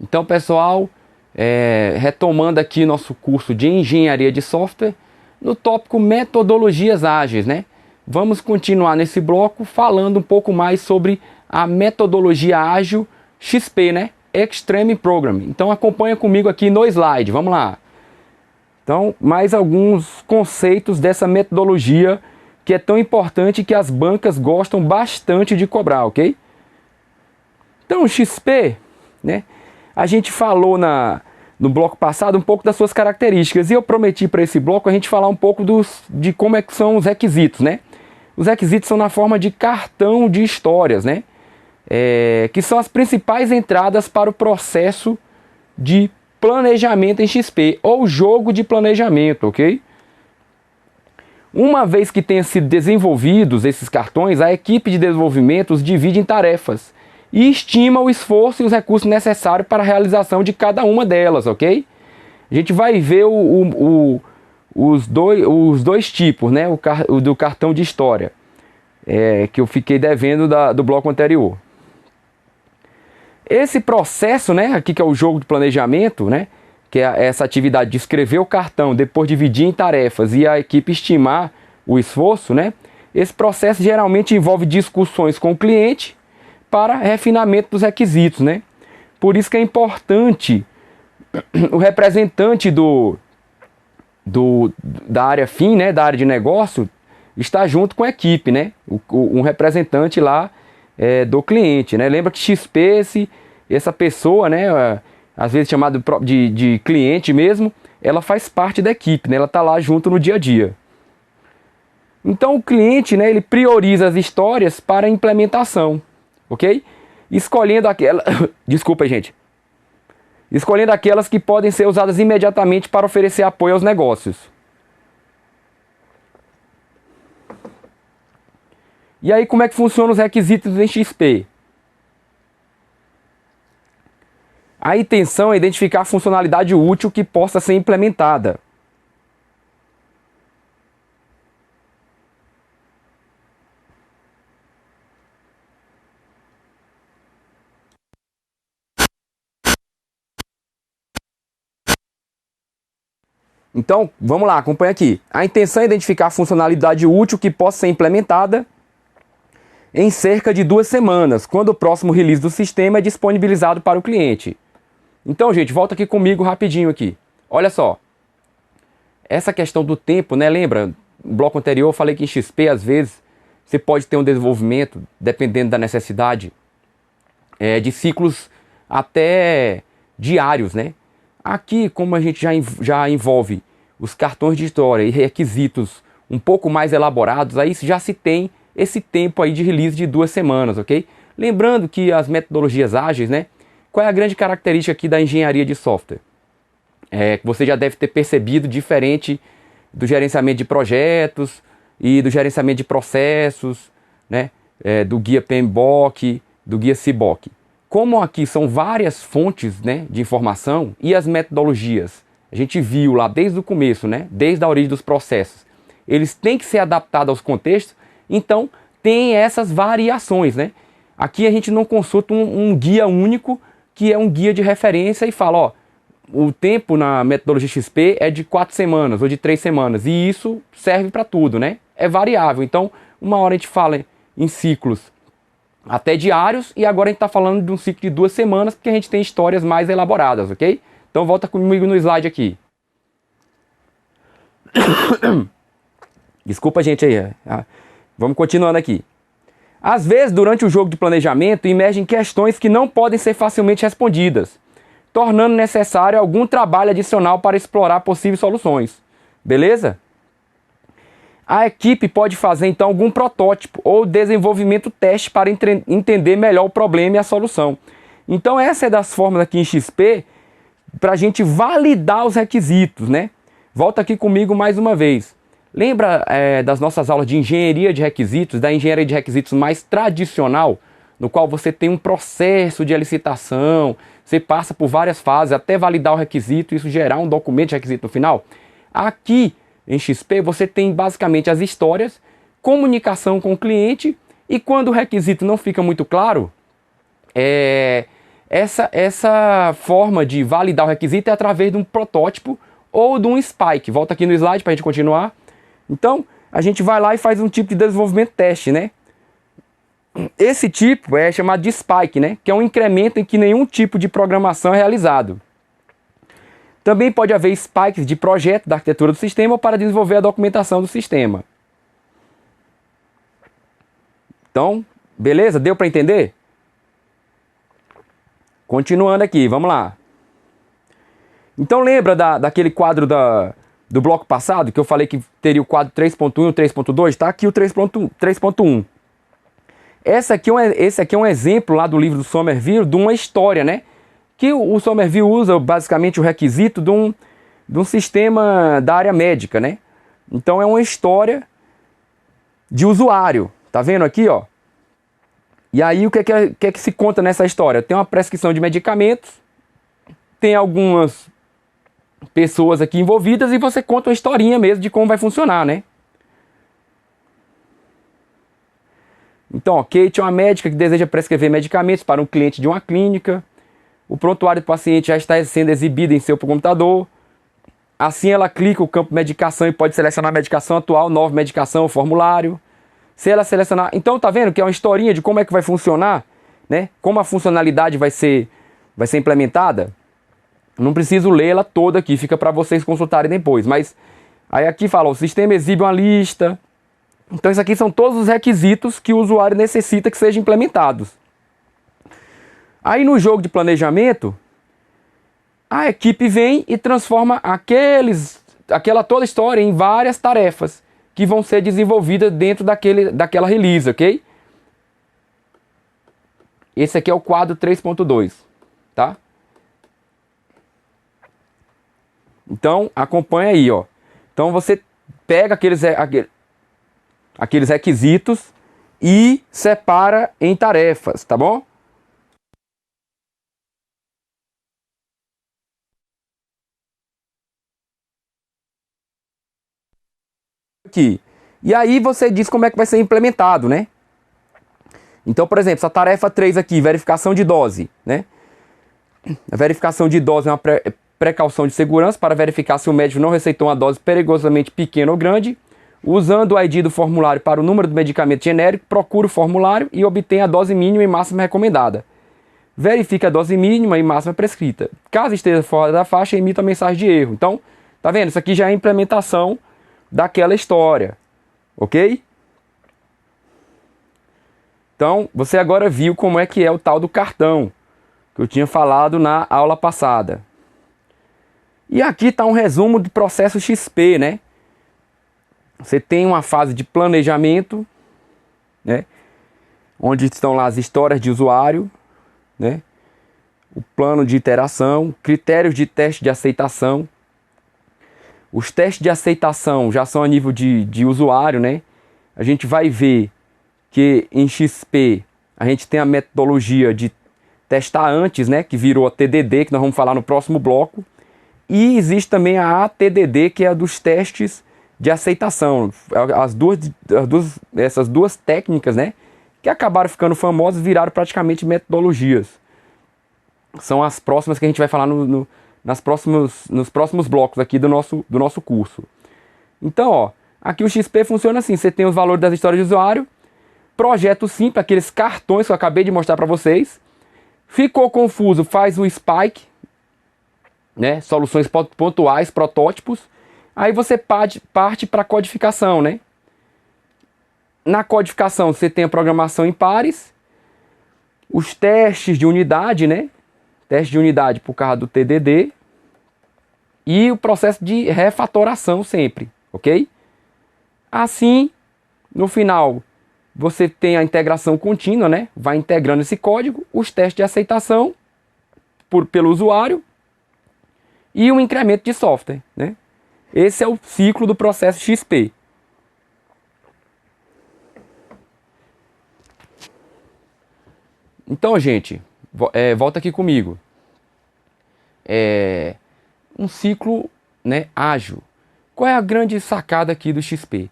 Então, pessoal, retomando aqui nosso curso de engenharia de software, no tópico metodologias ágeis, né? Vamos continuar nesse bloco falando um pouco mais sobre a metodologia ágil XP, né? Extreme Programming. Então acompanha comigo aqui no slide, vamos lá. Então, mais alguns conceitos dessa metodologia que é tão importante que as bancas gostam bastante de cobrar, ok? Então, o XP, né? A gente falou no bloco passado um pouco das suas características e eu prometi para esse bloco a gente falar um pouco de como é que são os requisitos, né? Os requisitos são na forma de cartão de histórias, né? Que são as principais entradas para o processo de planejamento em XP, ou jogo de planejamento, ok? Uma vez que tenham sido desenvolvidos esses cartões, a equipe de desenvolvimento os divide em tarefas e estima o esforço e os recursos necessários para a realização de cada uma delas, ok? A gente vai ver os dois tipos, né? O do cartão de história, que eu fiquei devendo do bloco anterior. Esse processo, né, aqui que é o jogo de planejamento, né, que é essa atividade de escrever o cartão, depois dividir em tarefas e a equipe estimar o esforço, né, esse processo geralmente envolve discussões com o cliente para refinamento dos requisitos, né. Por isso que é importante o representante da área fim, né, da área de negócio, estar junto com a equipe, né, um representante lá do cliente, né? Lembra que XP, essa pessoa, né, às vezes chamada de cliente mesmo, ela faz parte da equipe, né? Ela está lá junto no dia a dia. Então o cliente, né, ele prioriza as histórias para a implementação, ok? Escolhendo aquela, desculpa gente, escolhendo aquelas que podem ser usadas imediatamente para oferecer apoio aos negócios. E aí, como é que funcionam os requisitos em XP? A intenção é identificar a funcionalidade útil que possa ser implementada. Então, vamos lá, acompanha aqui. A intenção é identificar a funcionalidade útil que possa ser implementada em cerca de 2 semanas, quando o próximo release do sistema é disponibilizado para o cliente. Então, gente, volta aqui comigo rapidinho aqui. Olha só. Essa questão do tempo, né? Lembra? No bloco anterior eu falei que em XP, às vezes, você pode ter um desenvolvimento, dependendo da necessidade, de ciclos até diários, né? Aqui, como a gente já envolve os cartões de história e requisitos um pouco mais elaborados, aí já se tem esse tempo aí de release de 2 semanas, ok? Lembrando que as metodologias ágeis, né? Qual é a grande característica aqui da engenharia de software? Que você já deve ter percebido, diferente do gerenciamento de projetos e do gerenciamento de processos, né? Do guia PMBOK, do guia CBOK. Como aqui são várias fontes, né, de informação e as metodologias, a gente viu lá desde o começo, né? Desde a origem dos processos, eles têm que ser adaptados aos contextos. Então, tem essas variações, né? Aqui a gente não consulta um guia único, que é um guia de referência e fala, ó, o tempo na metodologia XP é de 4 semanas ou de 3 semanas. E isso serve para tudo, né? É variável. Então, uma hora a gente fala em ciclos até diários e agora a gente está falando de um ciclo de 2 semanas porque a gente tem histórias mais elaboradas, ok? Então, volta comigo no slide aqui. Desculpa, gente, aí. Vamos continuando aqui. Às vezes, durante o jogo de planejamento, emergem questões que não podem ser facilmente respondidas, tornando necessário algum trabalho adicional para explorar possíveis soluções. Beleza? A equipe pode fazer, então, algum protótipo ou desenvolvimento teste para entender melhor o problema e a solução. Então, essa é das formas aqui em XP para a gente validar os requisitos, né? Volta aqui comigo mais uma vez. Lembra das nossas aulas de engenharia de requisitos, da engenharia de requisitos mais tradicional, no qual você tem um processo de licitação, você passa por várias fases até validar o requisito e isso gerar um documento de requisito no final? Aqui em XP você tem basicamente as histórias, comunicação com o cliente e quando o requisito não fica muito claro, Essa forma de validar o requisito é através de um protótipo ou de um spike. Volta aqui no slide para a gente continuar. Então, a gente vai lá e faz um tipo de desenvolvimento teste, né? Esse tipo é chamado de spike, né? Que é um incremento em que nenhum tipo de programação é realizado. Também pode haver spikes de projeto da arquitetura do sistema para desenvolver a documentação do sistema. Então, beleza? Deu para entender? Continuando aqui, vamos lá. Então lembra daquele quadro do bloco passado, que eu falei que teria o quadro 3.1 e o 3.2? Está aqui o 3.1. Esse aqui é um exemplo lá do livro do Somerville de uma história, né? Que o Somerville usa basicamente o requisito de um sistema da área médica, né? Então é uma história de usuário. Tá vendo aqui, ó? E aí o que é que se conta nessa história? Tem uma prescrição de medicamentos, tem algumas pessoas aqui envolvidas e você conta uma historinha mesmo de como vai funcionar, né? Então, ó, Kate é uma médica que deseja prescrever medicamentos para um cliente de uma clínica. O prontuário do paciente já está sendo exibido em seu computador. Assim ela clica o campo medicação e pode selecionar a medicação atual, nova medicação, o formulário. Se ela selecionar... Então, tá vendo que é uma historinha de como é que vai funcionar, né? Como a funcionalidade vai ser implementada. Não preciso lê-la toda aqui, fica para vocês consultarem depois. Mas aí aqui fala, o sistema exibe uma lista. Então isso aqui são todos os requisitos que o usuário necessita que sejam implementados. Aí no jogo de planejamento, a equipe vem e transforma aquela toda história em várias tarefas que vão ser desenvolvidas dentro daquela release, ok? Esse aqui é o quadro 3.2, tá? Então, acompanha aí, ó. Então você pega aqueles requisitos e separa em tarefas, tá bom? Aqui. E aí você diz como é que vai ser implementado, né? Então, por exemplo, essa tarefa 3 aqui, verificação de dose, né? A verificação de dose é uma precaução de segurança para verificar se o médico não receitou uma dose perigosamente pequena ou grande. Usando o ID do formulário para o número do medicamento genérico, procura o formulário e obtém a dose mínima e máxima recomendada. Verifique a dose mínima e máxima prescrita. Caso esteja fora da faixa, emita a mensagem de erro. Então, tá vendo? Isso aqui já é a implementação daquela história, ok? Então, você agora viu como é que é o tal do cartão, que eu tinha falado na aula passada. E aqui está um resumo do processo XP, né? Você tem uma fase de planejamento, né? Onde estão lá as histórias de usuário, né? O plano de iteração, critérios de teste de aceitação. Os testes de aceitação já são a nível de usuário, né? A gente vai ver que em XP a gente tem a metodologia de testar antes, né? Que virou a TDD, que nós vamos falar no próximo bloco. E existe também a ATDD, que é a dos testes de aceitação. Essas duas técnicas, né? Que acabaram ficando famosas, viraram praticamente metodologias. São as próximas que a gente vai falar nos próximos blocos aqui do nosso curso. Então, ó, aqui o XP funciona assim. Você tem os valores das histórias de usuário, projeto simples, aqueles cartões que eu acabei de mostrar para vocês. Ficou confuso, faz o spike, né? Soluções pontuais, protótipos. Aí você parte para a codificação, né? Na codificação você tem a programação em pares, os testes de unidade, né? Teste de unidade por causa do TDD e o processo de refatoração sempre, ok? Assim, no final, você tem a integração contínua, né? Vai integrando esse código, os testes de aceitação pelo usuário e um incremento de software, né? Esse é o ciclo do processo XP. Então, gente, volta aqui comigo. É um ciclo, né, ágil. Qual é a grande sacada aqui do XP?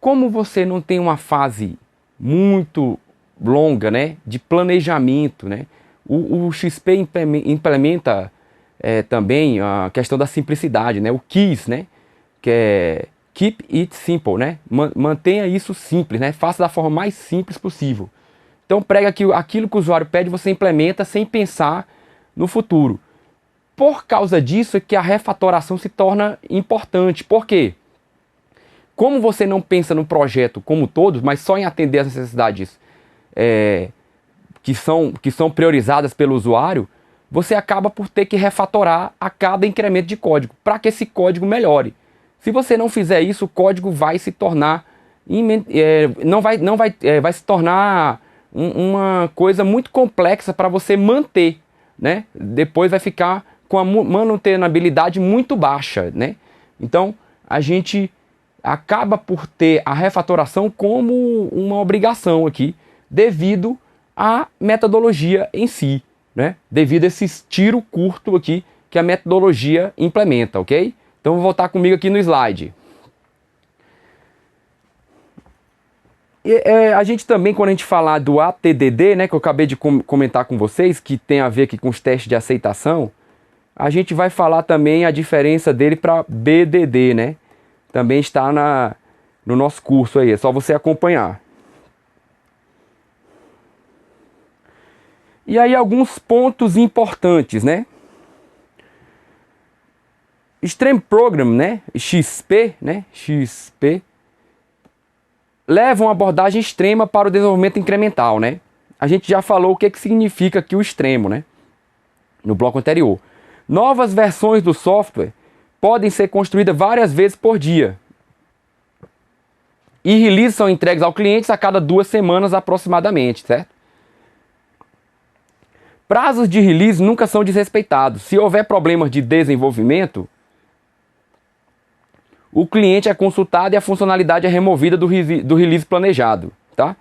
Como você não tem uma fase muito longa, né, de planejamento, né? O XP implementa também a questão da simplicidade, né? O KISS, né? Que é Keep It Simple, né? Mantenha isso simples, né? Faça da forma mais simples possível. Então prega que aquilo que o usuário pede, você implementa sem pensar no futuro. Por causa disso é que a refatoração se torna importante. Por quê? Como você não pensa no projeto como todos, mas só em atender as necessidades que são priorizadas pelo usuário, você acaba por ter que refatorar a cada incremento de código, para que esse código melhore. Se você não fizer isso, o código vai se tornar vai se tornar uma coisa muito complexa para você manter, né? Depois vai ficar com a manutenabilidade muito baixa, né? Então a gente acaba por ter a refatoração como uma obrigação aqui, devido à metodologia em si, né? Devido a esse tiro curto aqui que a metodologia implementa, ok? Então vou voltar comigo aqui no slide. A gente também, quando a gente falar do ATDD, né, que eu acabei de comentar com vocês, que tem a ver aqui com os testes de aceitação, a gente vai falar também a diferença dele para BDD, né? Também está no nosso curso aí, é só você acompanhar. E aí alguns pontos importantes, né? Extreme Program, né? XP, né? XP leva uma abordagem extrema para o desenvolvimento incremental, né? A gente já falou o que significa aqui o extremo, né? No bloco anterior. Novas versões do software podem ser construídas várias vezes por dia. E releases são entregues ao cliente a cada 2 semanas aproximadamente, certo? Prazos de release nunca são desrespeitados. Se houver problemas de desenvolvimento, o cliente é consultado e a funcionalidade é removida do release planejado, tá?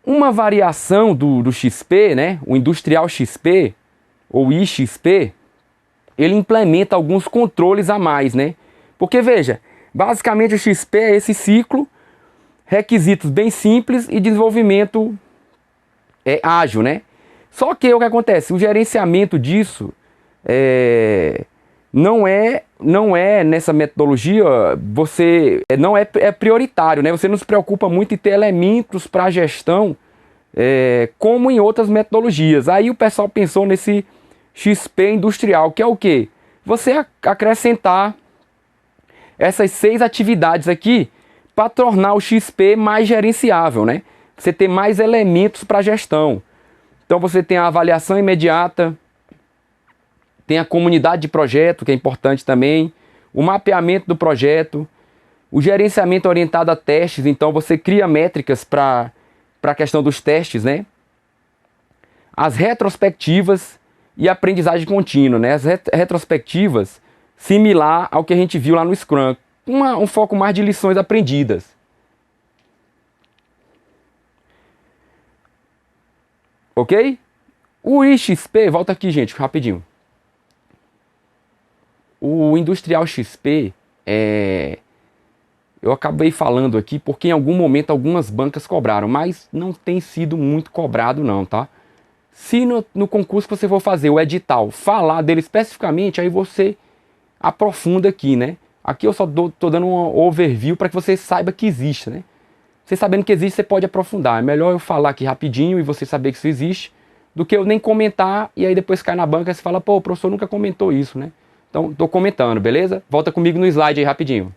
Uma variação do XP, né, o Industrial XP, ou IXP, ele implementa alguns controles a mais, né? Porque, veja, basicamente o XP é esse ciclo, requisitos bem simples e desenvolvimento ágil, né? Só que o que acontece? O gerenciamento disso não é nessa metodologia, não é prioritário, né? Você não se preocupa muito em ter elementos para gestão como em outras metodologias. Aí o pessoal pensou nesse XP industrial, que é o quê? Você acrescentar essas 6 atividades aqui para tornar o XP mais gerenciável, né? Você ter mais elementos para gestão. Então você tem a avaliação imediata, tem a comunidade de projeto, que é importante também, o mapeamento do projeto, o gerenciamento orientado a testes, então você cria métricas para a questão dos testes, né? As retrospectivas e aprendizagem contínua, né? As retrospectivas, similar ao que a gente viu lá no Scrum, um foco mais de lições aprendidas. Ok? O IXP, volta aqui, gente, rapidinho. O Industrial XP, eu acabei falando aqui porque em algum momento algumas bancas cobraram, mas não tem sido muito cobrado não, tá? Se no concurso que você for fazer, o edital, falar dele especificamente, aí você aprofunda aqui, né? Aqui eu só tô dando um overview para que você saiba que existe, né? Você sabendo que existe, você pode aprofundar. É melhor eu falar aqui rapidinho e você saber que isso existe, do que eu nem comentar e aí depois cai na banca e você fala, pô, o professor nunca comentou isso, né? Então, tô comentando, beleza? Volta comigo no slide aí rapidinho.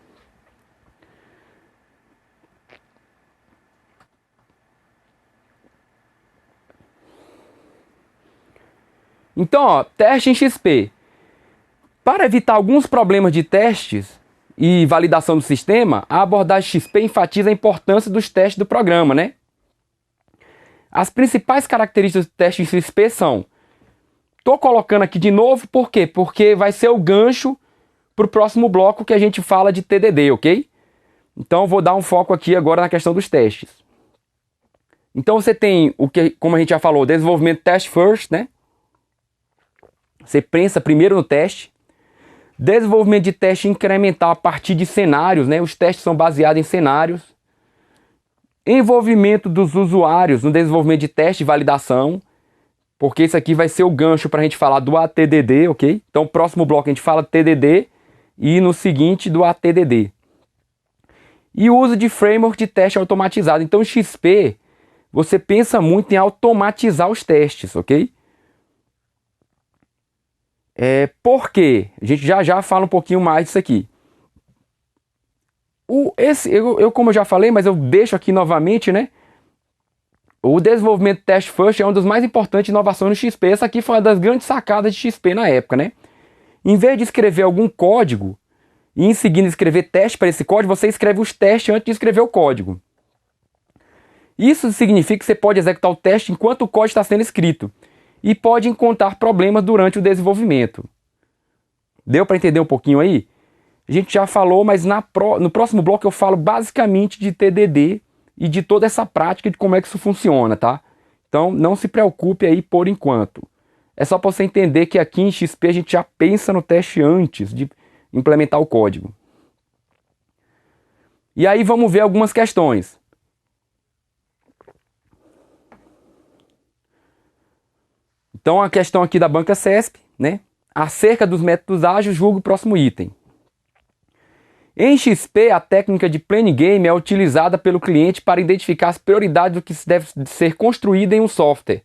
Então, ó, teste em XP. Para evitar alguns problemas de testes e validação do sistema, a abordagem XP enfatiza a importância dos testes do programa, né? As principais características do teste em XP são... Tô colocando aqui de novo, por quê? Porque vai ser o gancho para o próximo bloco que a gente fala de TDD, ok? Então, vou dar um foco aqui agora na questão dos testes. Então, você tem o que, como a gente já falou, desenvolvimento test first, né? Você pensa primeiro no teste. Desenvolvimento de teste incremental a partir de cenários, né? Os testes são baseados em cenários. Envolvimento dos usuários no desenvolvimento de teste e validação, porque isso aqui vai ser o gancho para a gente falar do ATDD, ok? Então, no próximo bloco a gente fala TDD e no seguinte do ATDD. E o uso de framework de teste automatizado. Então, o XP, você pensa muito em automatizar os testes, ok? Por quê? A gente já fala um pouquinho mais disso aqui. Como eu já falei, mas eu deixo aqui novamente, né? O desenvolvimento test first é uma das mais importantes inovações no XP. Essa aqui foi uma das grandes sacadas de XP na época, né? Em vez de escrever algum código e em seguida escrever teste para esse código, você escreve os testes antes de escrever o código. Isso significa que você pode executar o teste enquanto o código está sendo escrito e pode encontrar problemas durante o desenvolvimento. Deu para entender um pouquinho aí? A gente já falou, mas no próximo bloco eu falo basicamente de TDD e de toda essa prática de como é que isso funciona, tá? Então não se preocupe aí por enquanto. É só para você entender que aqui em XP a gente já pensa no teste antes de implementar o código. E aí vamos ver algumas questões. Então a questão aqui da banca CESP, né? Acerca dos métodos ágeis, julgue o próximo item. Em XP, a técnica de Planning Game é utilizada pelo cliente para identificar as prioridades do que deve ser construído em um software,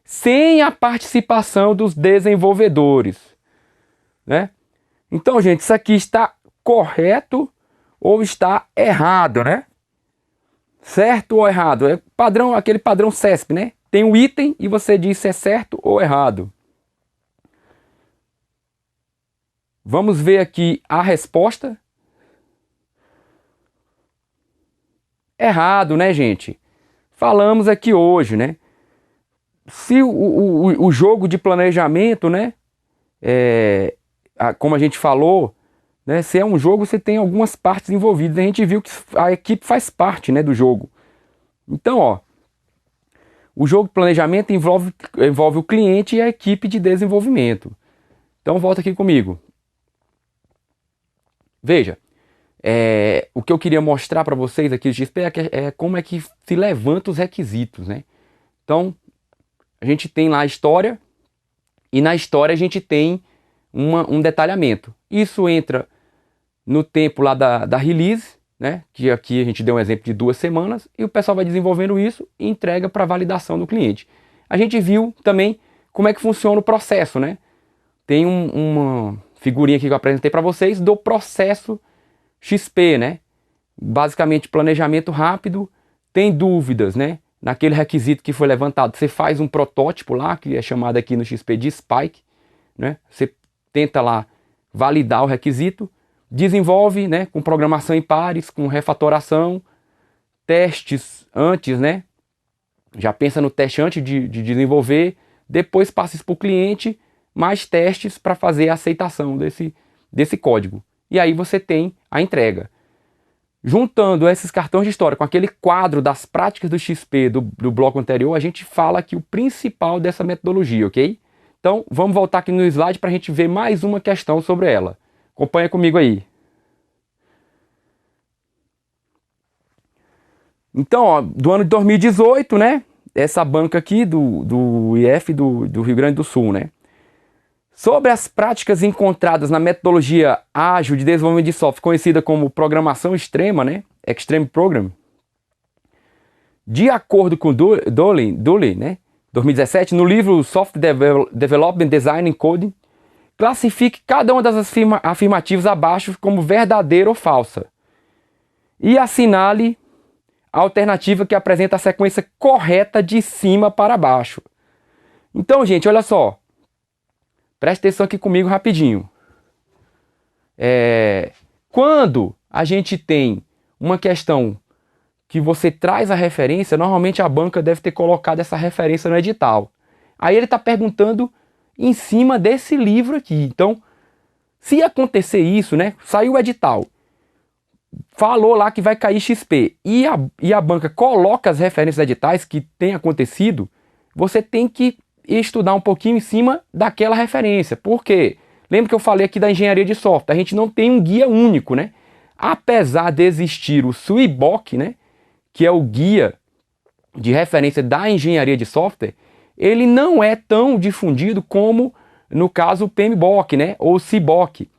sem a participação dos desenvolvedores, né? Então, gente, isso aqui está correto ou está errado, né? Certo ou errado? É padrão, aquele padrão CESP, né? Tem um item e você diz se é certo ou errado. Vamos ver aqui a resposta. Errado, né, gente? Falamos aqui hoje, né? Se o jogo de planejamento, né? Como a gente falou, né? Se é um jogo, você tem algumas partes envolvidas. A gente viu que a equipe faz parte, né, do jogo. Então, ó, o jogo de planejamento envolve o cliente e a equipe de desenvolvimento. Então, volta aqui comigo. Veja. O que eu queria mostrar para vocês aqui do XP é como é que se levanta os requisitos, né? Então, a gente tem lá a história e na história a gente tem um detalhamento. Isso entra no tempo lá da release, né? Que aqui a gente deu um exemplo de 2 semanas e o pessoal vai desenvolvendo isso e entrega para validação do cliente. A gente viu também como é que funciona o processo, né? Tem uma figurinha aqui que eu apresentei para vocês do processo XP, né? Basicamente planejamento rápido, tem dúvidas, né? Naquele requisito que foi levantado, você faz um protótipo lá, que é chamado aqui no XP de Spike, né? Você tenta lá validar o requisito, desenvolve, né? Com programação em pares, com refatoração, testes antes, né? Já pensa no teste antes de desenvolver, depois passa isso para o cliente, mais testes para fazer a aceitação desse código. E aí você tem a entrega. Juntando esses cartões de história com aquele quadro das práticas do XP do bloco anterior, a gente fala aqui o principal dessa metodologia, ok? Então, vamos voltar aqui no slide para a gente ver mais uma questão sobre ela. Acompanha comigo aí. Então, ó, do ano de 2018, né? Essa banca aqui do IF do Rio Grande do Sul, né? Sobre as práticas encontradas na metodologia ágil de desenvolvimento de software, conhecida como programação extrema, né? Extreme Program. De acordo com Dooley, né? 2017, no livro Software Development Design and Coding, classifique cada uma das afirmativas abaixo como verdadeira ou falsa. E assinale a alternativa que apresenta a sequência correta de cima para baixo. Então, gente, olha só. Presta atenção aqui comigo rapidinho. Quando a gente tem uma questão que você traz a referência, normalmente a banca deve ter colocado essa referência no edital. Aí ele está perguntando em cima desse livro aqui. Então, se acontecer isso, né? Saiu o edital, falou lá que vai cair XP e a banca coloca as referências editais que tem acontecido, você tem que estudar um pouquinho em cima daquela referência. Por quê? Lembra que eu falei aqui da engenharia de software? A gente não tem um guia único, né? Apesar de existir o SWIBOK, né? que é o guia de referência da engenharia de software, ele não é tão difundido como, no caso, o PMBOK, né, ou o CBOK.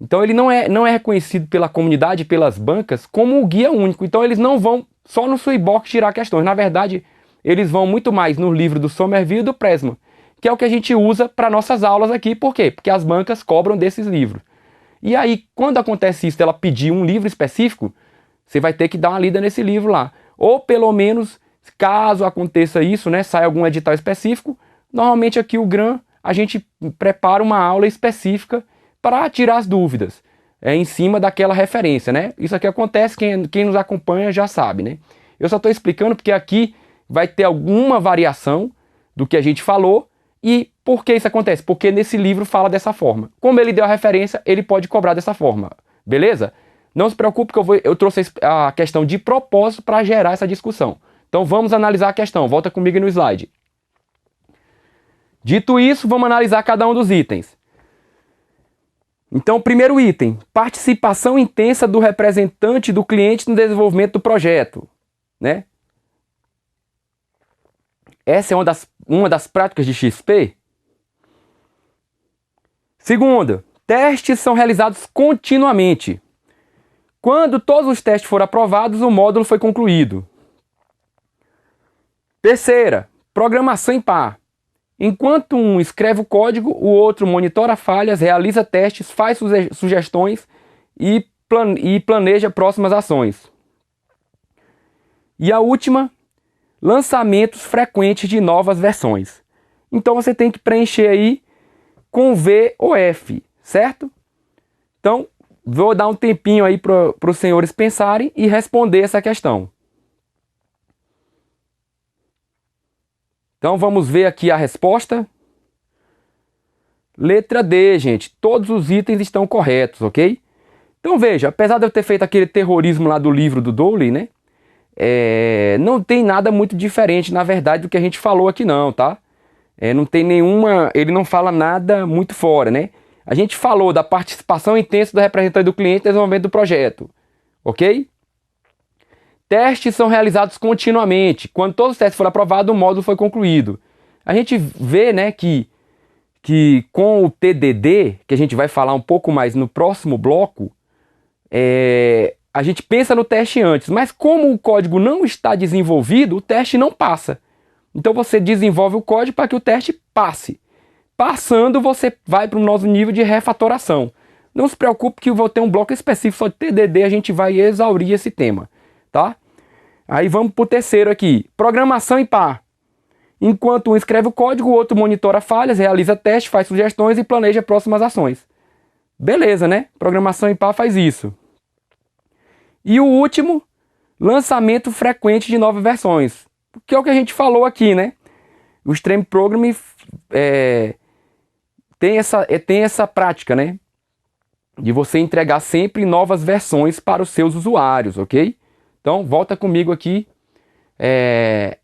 Então ele não é reconhecido pela comunidade, pelas bancas, como o guia único. Então eles não vão só no CBOK tirar questões. Na verdade, eles vão muito mais no livro do Somerville e do Pressman, que é o que a gente usa para nossas aulas aqui. Por quê? Porque as bancas cobram desses livros. E aí, quando acontece isso, ela pedir um livro específico, você vai ter que dar uma lida nesse livro lá. Ou pelo menos, caso aconteça isso, né, sai algum edital específico, normalmente aqui o GRAM, a gente prepara uma aula específica para tirar as dúvidas em cima daquela referência, né? Isso aqui acontece, quem nos acompanha já sabe, né? Eu só estou explicando porque aqui vai ter alguma variação do que a gente falou. E por que isso acontece? Porque nesse livro fala dessa forma. Como ele deu a referência, ele pode cobrar dessa forma, beleza? Não se preocupe que eu trouxe a questão de propósito para gerar essa discussão. Então vamos analisar a questão, volta comigo no slide. Dito isso, vamos analisar cada um dos itens. Então, primeiro item, participação intensa do representante do cliente no desenvolvimento do projeto, né? Essa é uma das práticas de XP. Segunda, testes são realizados continuamente. Quando todos os testes foram aprovados, o módulo foi concluído. Terceira, programação em par. Enquanto um escreve o código, o outro monitora falhas, realiza testes, faz sugestões e planeja próximas ações. E a última, lançamentos frequentes de novas versões. Então você tem que preencher aí com V ou F, certo? Então, vou dar um tempinho aí para os senhores pensarem e responder essa questão. Então vamos ver aqui a resposta. Letra D, gente. Todos os itens estão corretos, ok? Então veja, apesar de eu ter feito aquele terrorismo lá do livro do Dowley, né? Não tem nada muito diferente, na verdade, do que a gente falou aqui não, tá? Não tem nenhuma... Ele não fala nada muito fora, né? A gente falou da participação intensa do representante do cliente no desenvolvimento do projeto, ok? Testes são realizados continuamente. Quando todos os testes foram aprovados, o módulo foi concluído. A gente vê, né, que com o TDD, que a gente vai falar um pouco mais no próximo bloco, a gente pensa no teste antes. Mas como o código não está desenvolvido, o teste não passa. Então você desenvolve o código para que o teste passe. Passando, você vai para o nosso nível de refatoração. Não se preocupe que eu vou ter um bloco específico só de TDD, a gente vai exaurir esse tema, tá? Aí vamos para o terceiro aqui, programação em par. Enquanto um escreve o código, o outro monitora falhas, realiza testes, faz sugestões e planeja próximas ações. Beleza, né? Programação em par faz isso. E o último, lançamento frequente de novas versões. Que é o que a gente falou aqui, né? O Stream Programming tem essa prática, né? De você entregar sempre novas versões para os seus usuários, ok? Então, volta comigo aqui.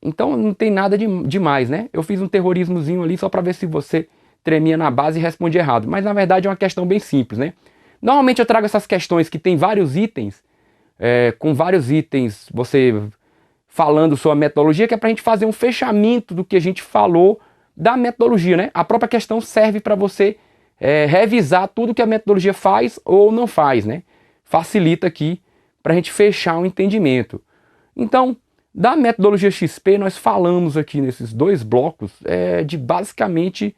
Então, não tem nada demais, né? Eu fiz um terrorismozinho ali só para ver se você tremia na base e respondia errado. Mas, na verdade, é uma questão bem simples, né? Normalmente, eu trago essas questões que tem vários itens, com vários itens, você falando sua metodologia, que é para a gente fazer um fechamento do que a gente falou da metodologia, né? A própria questão serve para você revisar tudo que a metodologia faz ou não faz, né? Facilita aqui para a gente fechar o entendimento. Então, da metodologia XP, nós falamos aqui nesses dois blocos de basicamente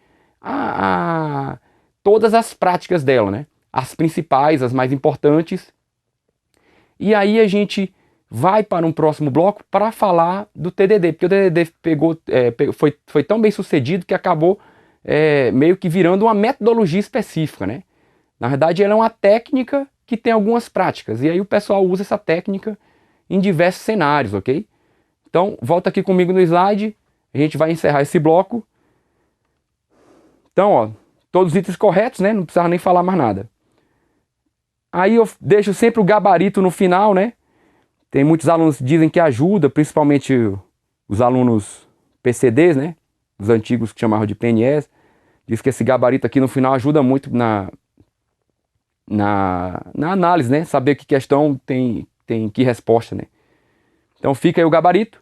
todas as práticas dela, né? As principais, as mais importantes. E aí a gente vai para um próximo bloco para falar do TDD, porque o TDD foi tão bem sucedido que acabou meio que virando uma metodologia específica, né? Na verdade, ela é uma técnica que tem algumas práticas, e aí o pessoal usa essa técnica em diversos cenários, ok? Então, volta aqui comigo no slide, a gente vai encerrar esse bloco. Então, ó, todos os itens corretos, né? Não precisava nem falar mais nada. Aí eu deixo sempre o gabarito no final, né? Tem muitos alunos que dizem que ajuda, principalmente os alunos PCDs, né? Os antigos que chamavam de PNS. Diz que esse gabarito aqui no final ajuda muito na análise, né? Saber que questão tem que resposta, né? Então fica aí o gabarito.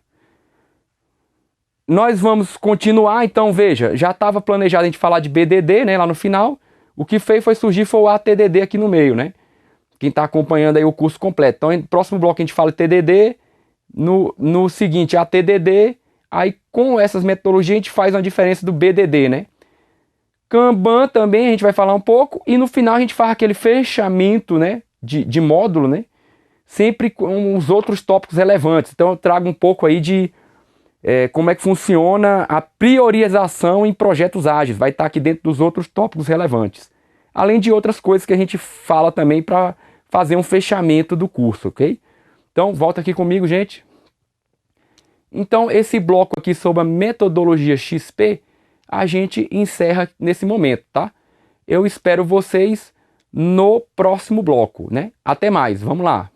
Nós vamos continuar, então veja, já estava planejado a gente falar de BDD, né, lá no final. O que fez foi surgir foi o ATDD aqui no meio, né? Quem está acompanhando aí o curso completo. Então, no próximo bloco a gente fala TDD, no seguinte ATDD, aí com essas metodologias a gente faz uma diferença do BDD, né? Kanban também a gente vai falar um pouco, e no final a gente faz aquele fechamento, né, de módulo, né? Sempre com os outros tópicos relevantes. Então eu trago um pouco aí de como é que funciona a priorização em projetos ágeis. Vai estar aqui dentro dos outros tópicos relevantes. Além de outras coisas que a gente fala também para fazer um fechamento do curso, ok? Então, volta aqui comigo, gente. Então, esse bloco aqui sobre a metodologia XP, a gente encerra nesse momento, tá? Eu espero vocês no próximo bloco, né? Até mais, vamos lá!